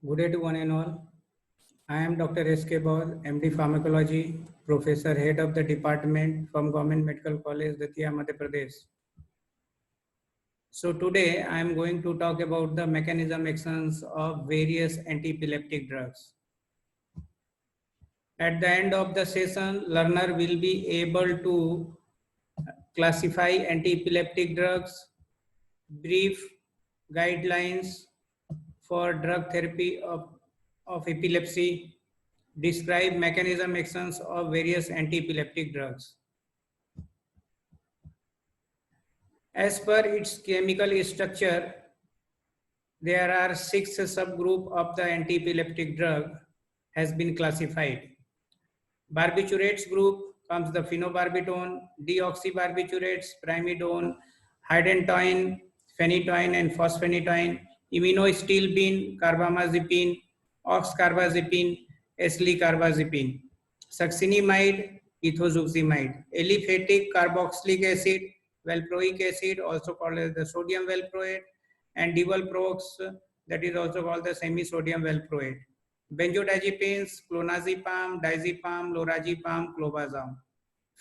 Good day to one and all. I am Dr. S.K. Baul, MD Pharmacology, Professor, Head of the Department from Government Medical College, Datia, Madhya Pradesh. So today I am going to talk about the mechanism actions of various anti-epileptic drugs. At the end of the session, learner will be able to classify anti-epileptic drugs, brief guidelines for drug therapy of epilepsy, describe mechanism actions of various anti-epileptic drugs. As per its chemical structure, there are 6 subgroups of the anti-epileptic drug has been classified. Barbiturates group comes the phenobarbital, deoxybarbiturates, primidone, hydantoin, phenytoin and phosphenitoin, immunostilbene, carbamazepine, oxcarbazepine, eslicarbazepine, succinimide, ethosuximide, aliphatic carboxylic acid, valproic acid, also called as the sodium valproate, and divalprox, that is also called the semi-sodium valproate. Benzodiazepines, clonazepam, diazepam, lorazepam, clobazam.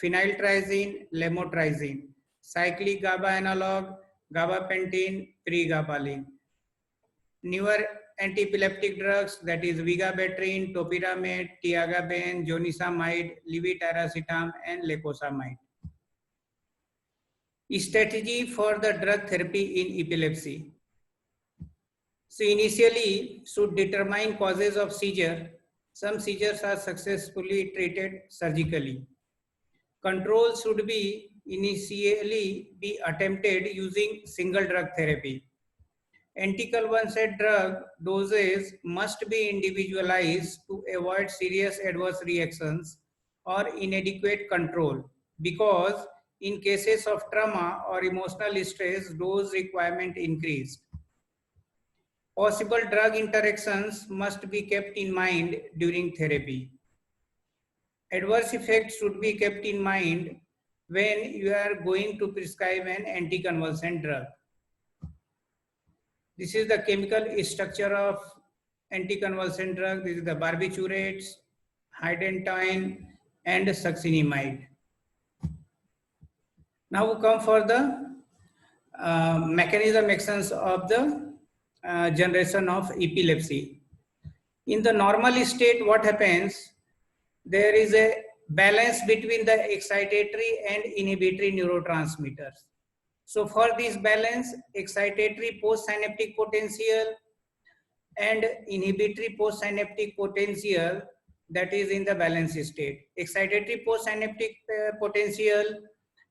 Phenyltrazine, lemotrazine. Cyclic GABA analog, gabapentin, pregabalin. Newer anti-epileptic drugs, that is vigabatrin, topiramate, tiagabane, zonisamide, levetiracetam, and lacosamide. Strategy for the drug therapy in epilepsy. So initially, should determine causes of seizure. Some seizures are successfully treated surgically. Control should be initially be attempted using single drug therapy. Anticonvulsant drug doses must be individualized to avoid serious adverse reactions or inadequate control, because in cases of trauma or emotional stress, dose requirement increased. Possible drug interactions must be kept in mind during therapy. Adverse effects should be kept in mind when you are going to prescribe an anticonvulsant drug. This is the chemical structure of anticonvulsant drug. This is the barbiturates, hydantoin, and succinimide. Now we come for the mechanism actions of the generation of epilepsy. In the normal state, what happens? There is a balance between the excitatory and inhibitory neurotransmitters. So for this balance, excitatory postsynaptic potential and inhibitory postsynaptic potential, that is in the balance state. Excitatory postsynaptic potential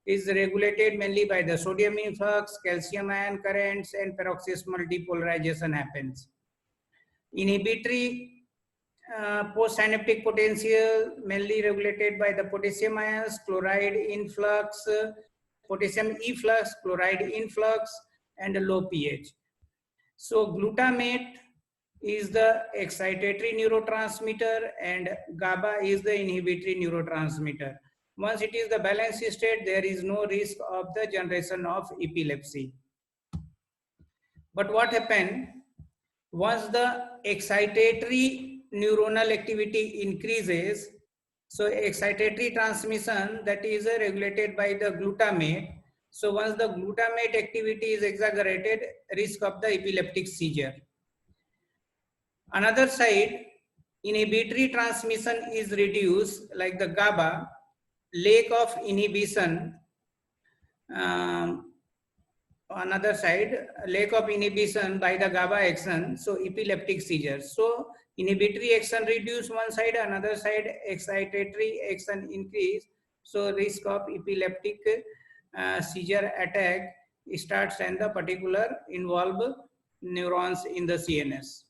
is regulated mainly by the sodium influx, calcium ion currents, and paroxysmal depolarization happens. Inhibitory postsynaptic potential mainly regulated by the potassium ions, chloride influx, potassium efflux, chloride influx, and a low pH. So glutamate is the excitatory neurotransmitter and GABA is the inhibitory neurotransmitter. Once it is the balanced state, there is no risk of the generation of epilepsy. But what happens once the excitatory neuronal activity increases? So excitatory transmission, that is regulated by the glutamate. So once the glutamate activity is exaggerated, risk of the epileptic seizure. Another side, inhibitory transmission is reduced, like the GABA. Lack of inhibition, another side, lack of inhibition by the GABA action, so epileptic seizures. So inhibitory action reduce one side, another side excitatory action increase, so risk of epileptic seizure attack starts and the particular involve neurons in the CNS.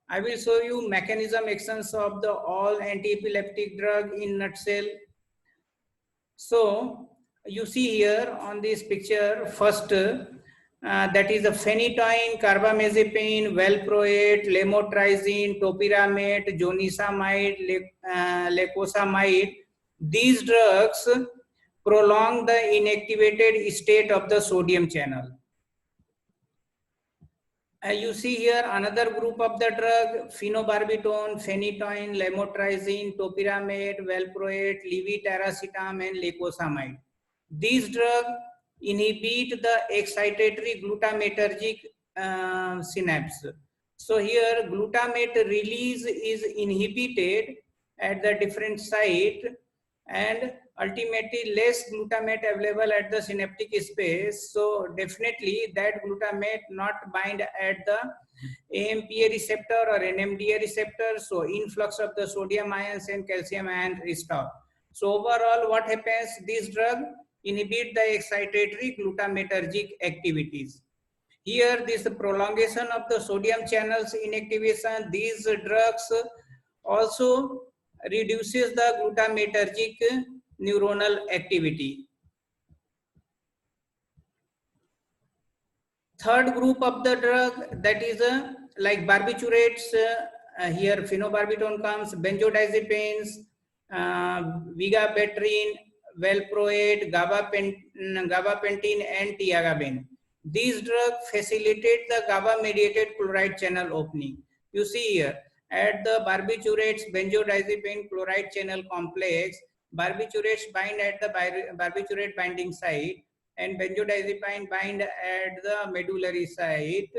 I will show you mechanism actions of the all anti-epileptic drug in nutshell. So you see here on this picture, first that is the phenytoin, carbamazepine, valproate, lemotrazine, topiramate, zonisamide, lacosamide. These drugs prolong the inactivated state of the sodium channel. You see here another group of the drug, phenobarbital, phenytoin, lamotrigine, topiramate, valproate, levetiracetam, and lacosamide. These drugs inhibit the excitatory glutamatergic synapse. So here glutamate release is inhibited at the different site, and ultimately less glutamate available at the synaptic space. So definitely that glutamate not bind at the AMPA receptor or NMDA receptor. So influx of the sodium ions and calcium ions is stopped. So overall what happens, this drug inhibit the excitatory glutamatergic activities. Here this prolongation of the sodium channels inactivation, these drugs also reduces the glutamatergic neuronal activity. Third group of the drug, that is like barbiturates, here phenobarbital comes, benzodiazepines, vigabatrin, valproate, gabapentin, and tiagabine. These drugs facilitate the GABA-mediated chloride channel opening. You see here, at the barbiturates, benzodiazepine chloride channel complex, barbiturates bind at the barbiturate binding site, and benzodiazepine bind at the medullary site.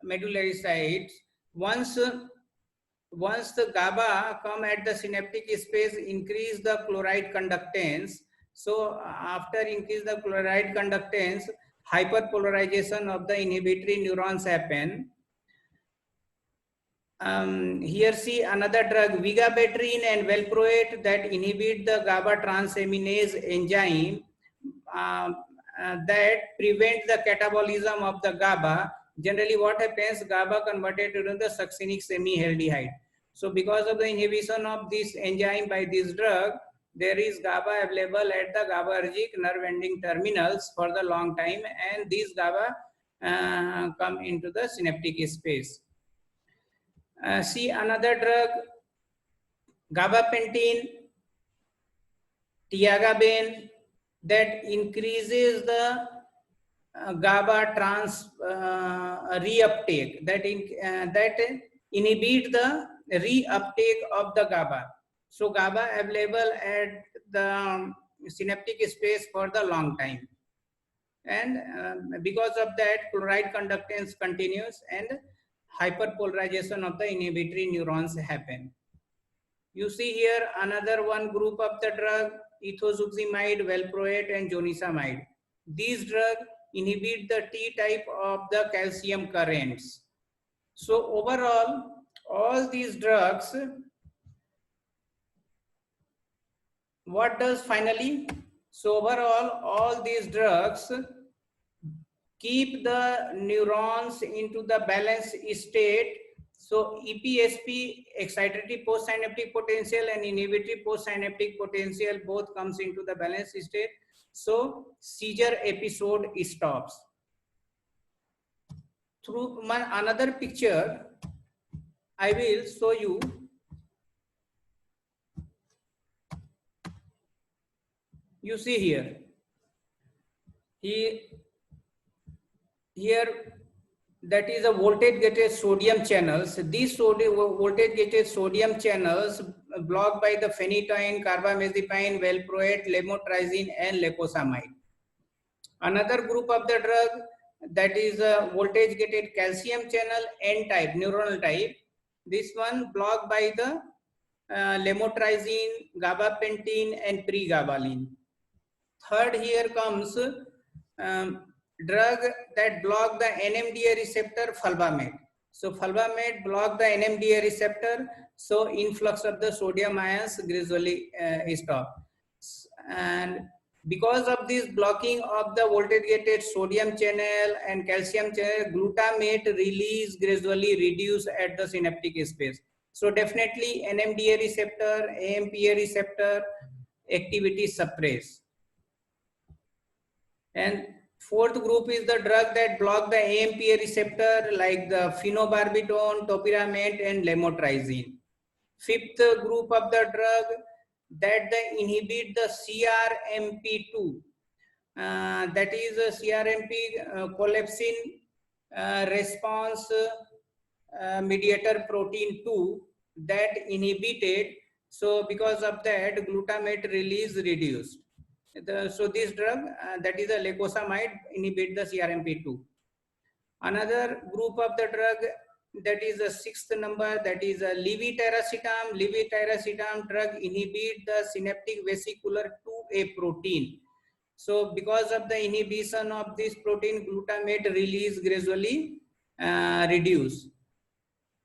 Medullary sites. Once the GABA come at the synaptic space, increase the chloride conductance. So after increase the chloride conductance, hyperpolarization of the inhibitory neurons happen. Here see another drug, vigabatrin and valproate, that inhibit the GABA transaminase enzyme that prevent the catabolism of the GABA. Generally what happens, GABA converted into the succinic semialdehyde. So because of the inhibition of this enzyme by this drug, there is GABA available at the GABAergic nerve ending terminals for the long time, and these GABA come into the synaptic space. See another drug, gabapentin, tiagabine, that increases the GABA reuptake, that inhibit the reuptake of the GABA. So GABA available at the synaptic space for the long time, and because of that chloride conductance continues and hyperpolarization of the inhibitory neurons happen. You see here another one group of the drug, ethosuximide, valproate, and zonisamide. These drugs inhibit the T type of the calcium currents. So overall, all these drugs, what does finally? So overall, all these drugs keep the neurons into the balanced state. So EPSP, excitatory postsynaptic potential, and inhibitory postsynaptic potential both comes into the balanced state. So seizure episode stops. Through another picture, I will show you. You see here. Here that is a voltage gated sodium channels. These voltage gated sodium channels blocked by the phenytoin, carbamazepine, valproate, lamotrigine, and lacosamide. Another group of the drug, that is a voltage gated calcium channel N type, neuronal type. This one blocked by the lamotrigine, gabapentin, and pregabalin. Third here comes drug that block the NMDA receptor, fulvamate. So fulvamate block the NMDA receptor, so influx of the sodium ions gradually stop. And because of this blocking of the voltage gated sodium channel and calcium channel, glutamate release gradually reduce at the synaptic space. So definitely NMDA receptor, AMPA receptor activity suppress. And fourth group is the drug that block the AMPA receptor, like the phenobarbital, topiramate, and lamotrigine. Fifth group of the drug that they inhibit the CRMP2, that is CRMP collapsin response mediator protein 2 that inhibited. So because of that, glutamate release reduced. So this drug, that is a lacosamide, inhibit the CRMP2. Another group of the drug, that is the sixth number, that is a levetiracetam. Levetiracetam drug inhibit the synaptic vesicular 2A protein. So because of the inhibition of this protein, glutamate release gradually reduce.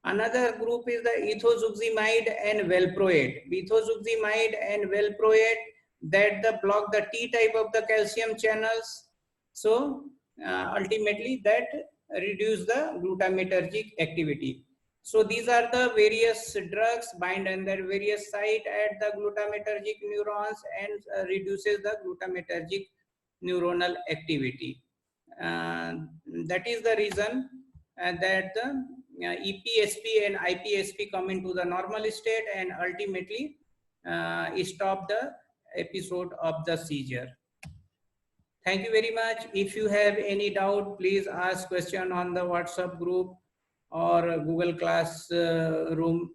Another group is the ethosuximide and valproate. Ethosuximide and valproate that the block the T type of the calcium channels. So ultimately that reduce the glutamatergic activity. So these are the various drugs bind under various site at the glutamatergic neurons and reduces the glutamatergic neuronal activity. That is the reason that the EPSP and IPSP come into the normal state and ultimately stop the episode of the seizure. Thank you very much. If you have any doubt, please ask question on the WhatsApp group or Google Classroom.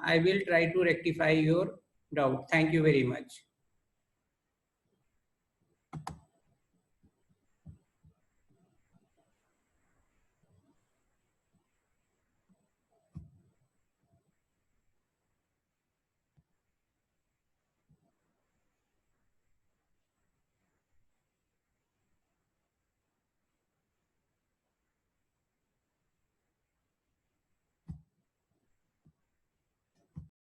I will try to rectify your doubt. Thank you very much.